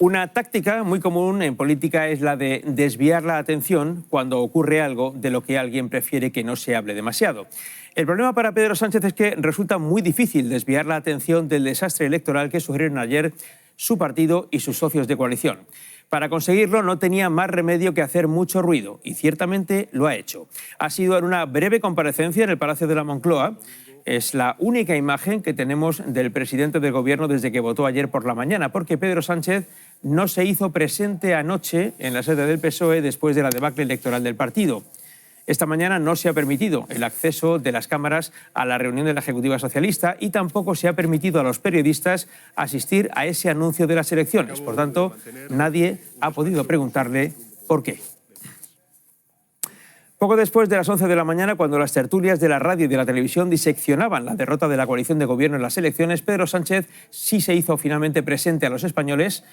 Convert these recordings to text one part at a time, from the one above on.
Una táctica muy común en política es la de desviar la atención cuando ocurre algo de lo que alguien prefiere que no se hable demasiado. El problema para Pedro Sánchez es que resulta muy difícil desviar la atención del desastre electoral que sufrieron ayer su partido y sus socios de coalición. Para conseguirlo no tenía más remedio que hacer mucho ruido, y ciertamente lo ha hecho. Ha sido en una breve comparecencia en el Palacio de la Moncloa. Es la única imagen que tenemos del presidente del Gobierno desde que votó ayer por la mañana, porque Pedro Sánchez no se hizo presente anoche en la sede del PSOE después de la debacle electoral del partido. Esta mañana no se ha permitido el acceso de las cámaras a la reunión de la Ejecutiva Socialista y tampoco se ha permitido a los periodistas asistir a ese anuncio de las elecciones. Por tanto, nadie ha podido preguntarle por qué. Poco después de las 11 de la mañana, cuando las tertulias de la radio y de la televisión diseccionaban la derrota de la coalición de gobierno en las elecciones, Pedro Sánchez sí se hizo finalmente presente a los españoles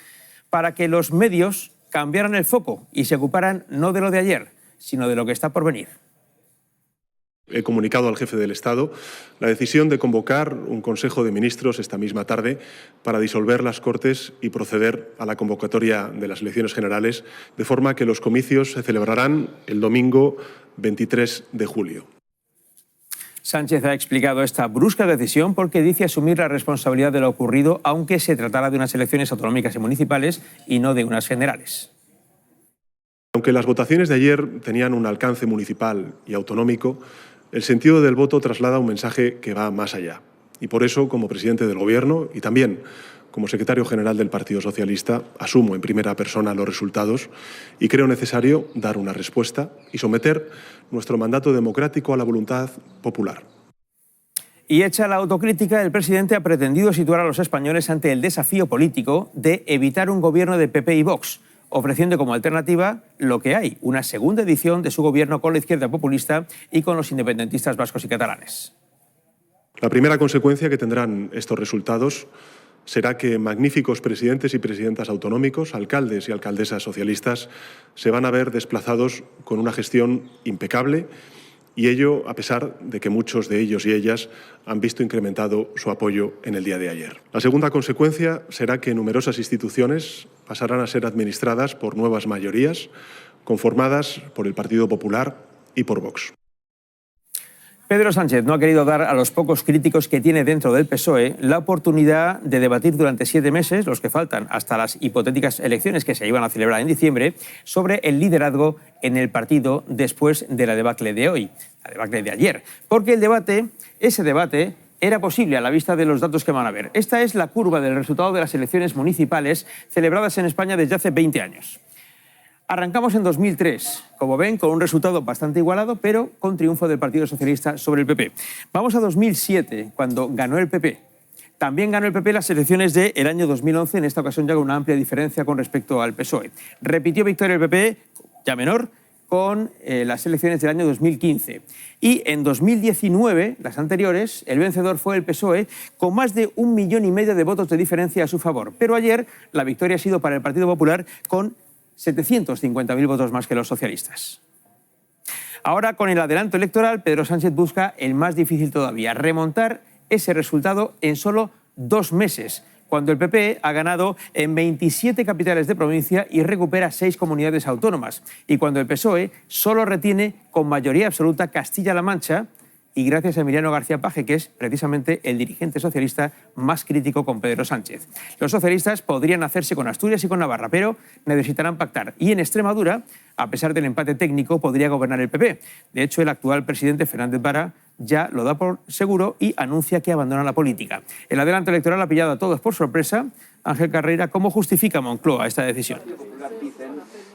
para que los medios cambiaran el foco y se ocuparan no de lo de ayer, sino de lo que está por venir. He comunicado al jefe del Estado la decisión de convocar un Consejo de Ministros esta misma tarde para disolver las Cortes y proceder a la convocatoria de las elecciones generales, de forma que los comicios se celebrarán el domingo 23 de julio. Sánchez ha explicado esta brusca decisión porque dice asumir la responsabilidad de lo ocurrido, aunque se tratara de unas elecciones autonómicas y municipales y no de unas generales. Aunque las votaciones de ayer tenían un alcance municipal y autonómico, el sentido del voto traslada un mensaje que va más allá. Y por eso, como presidente del Gobierno y también como secretario general del Partido Socialista, asumo en primera persona los resultados y creo necesario dar una respuesta y someter nuestro mandato democrático a la voluntad popular. Y hecha la autocrítica, el presidente ha pretendido situar a los españoles ante el desafío político de evitar un gobierno de PP y Vox, ofreciendo como alternativa lo que hay, una segunda edición de su gobierno con la izquierda populista y con los independentistas vascos y catalanes. La primera consecuencia que tendrán estos resultados será que magníficos presidentes y presidentas autonómicos, alcaldes y alcaldesas socialistas, se van a ver desplazados con una gestión impecable, y ello a pesar de que muchos de ellos y ellas han visto incrementado su apoyo en el día de ayer. La segunda consecuencia será que numerosas instituciones pasarán a ser administradas por nuevas mayorías, conformadas por el Partido Popular y por Vox. Pedro Sánchez no ha querido dar a los pocos críticos que tiene dentro del PSOE la oportunidad de debatir durante 7 meses, los que faltan hasta las hipotéticas elecciones que se iban a celebrar en diciembre, sobre el liderazgo en el partido después de la debacle de hoy, la debacle de ayer. Porque ese debate era posible a la vista de los datos que van a ver. Esta es la curva del resultado de las elecciones municipales celebradas en España desde hace 20 años. Arrancamos en 2003, como ven, con un resultado bastante igualado, pero con triunfo del Partido Socialista sobre el PP. Vamos a 2007, cuando ganó el PP. También ganó el PP las elecciones del año 2011, en esta ocasión ya con una amplia diferencia con respecto al PSOE. Repitió victoria el PP, ya menor, con las elecciones del año 2015. Y en 2019, las anteriores, el vencedor fue el PSOE, con más de 1,5 millones de votos de diferencia a su favor. Pero ayer la victoria ha sido para el Partido Popular con 750.000 votos más que los socialistas. Ahora, con el adelanto electoral, Pedro Sánchez busca el más difícil todavía, remontar ese resultado en solo 2 meses, cuando el PP ha ganado en 27 capitales de provincia y recupera 6 comunidades autónomas, y cuando el PSOE solo retiene con mayoría absoluta Castilla-La Mancha, y gracias a Emiliano García Paje, que es precisamente el dirigente socialista más crítico con Pedro Sánchez. Los socialistas podrían hacerse con Asturias y con Navarra, pero necesitarán pactar. Y en Extremadura, a pesar del empate técnico, podría gobernar el PP. De hecho, el actual presidente Fernández Vara ya lo da por seguro y anuncia que abandona la política. El adelanto electoral ha pillado a todos por sorpresa. Ángel Carreira, ¿cómo justifica Moncloa esta decisión?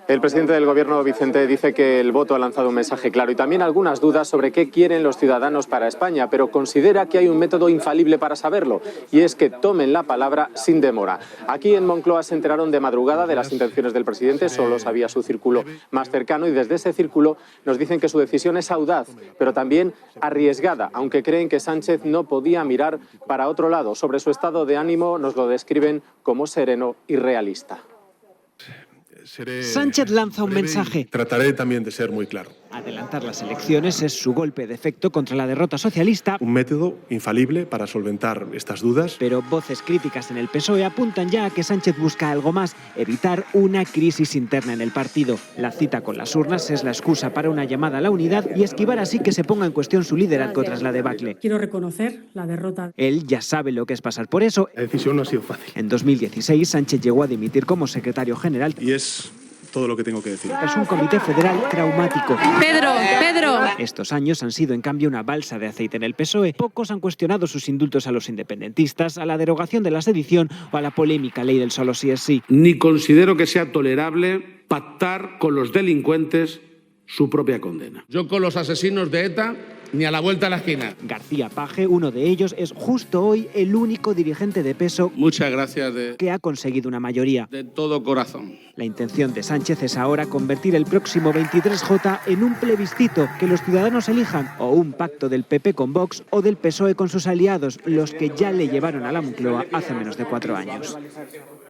El presidente del Gobierno, Vicente, dice que el voto ha lanzado un mensaje claro y también algunas dudas sobre qué quieren los ciudadanos para España, pero considera que hay un método infalible para saberlo, y es que tomen la palabra sin demora. Aquí en Moncloa se enteraron de madrugada de las intenciones del presidente, solo sabía su círculo más cercano, y desde ese círculo nos dicen que su decisión es audaz, pero también arriesgada, aunque creen que Sánchez no podía mirar para otro lado. Sobre su estado de ánimo nos lo describen como sereno y realista. Sánchez lanza un mensaje. Trataré también de ser muy claro. Adelantar las elecciones es su golpe de efecto contra la derrota socialista. Un método infalible para solventar estas dudas. Pero voces críticas en el PSOE apuntan ya a que Sánchez busca algo más, evitar una crisis interna en el partido. La cita con las urnas es la excusa para una llamada a la unidad y esquivar así que se ponga en cuestión su liderazgo tras la debacle. Quiero reconocer la derrota. Él ya sabe lo que es pasar por eso. La decisión no ha sido fácil. En 2016, Sánchez llegó a dimitir como secretario general. Y es todo lo que tengo que decir. Es un comité federal traumático. Pedro. Estos años han sido en cambio una balsa de aceite en el PSOE. Pocos han cuestionado sus indultos a los independentistas, a la derogación de la sedición o a la polémica ley del solo sí es sí. Ni considero que sea tolerable pactar con los delincuentes su propia condena. Yo con los asesinos de ETA ni a la vuelta a la esquina. García Page, uno de ellos, es justo hoy el único dirigente de peso Muchas gracias que ha conseguido una mayoría. de todo corazón. La intención de Sánchez es ahora convertir el próximo 23J en un plebiscito, que los ciudadanos elijan o un pacto del PP con Vox o del PSOE con sus aliados, los que ya le llevaron a la Moncloa hace menos de 4 años.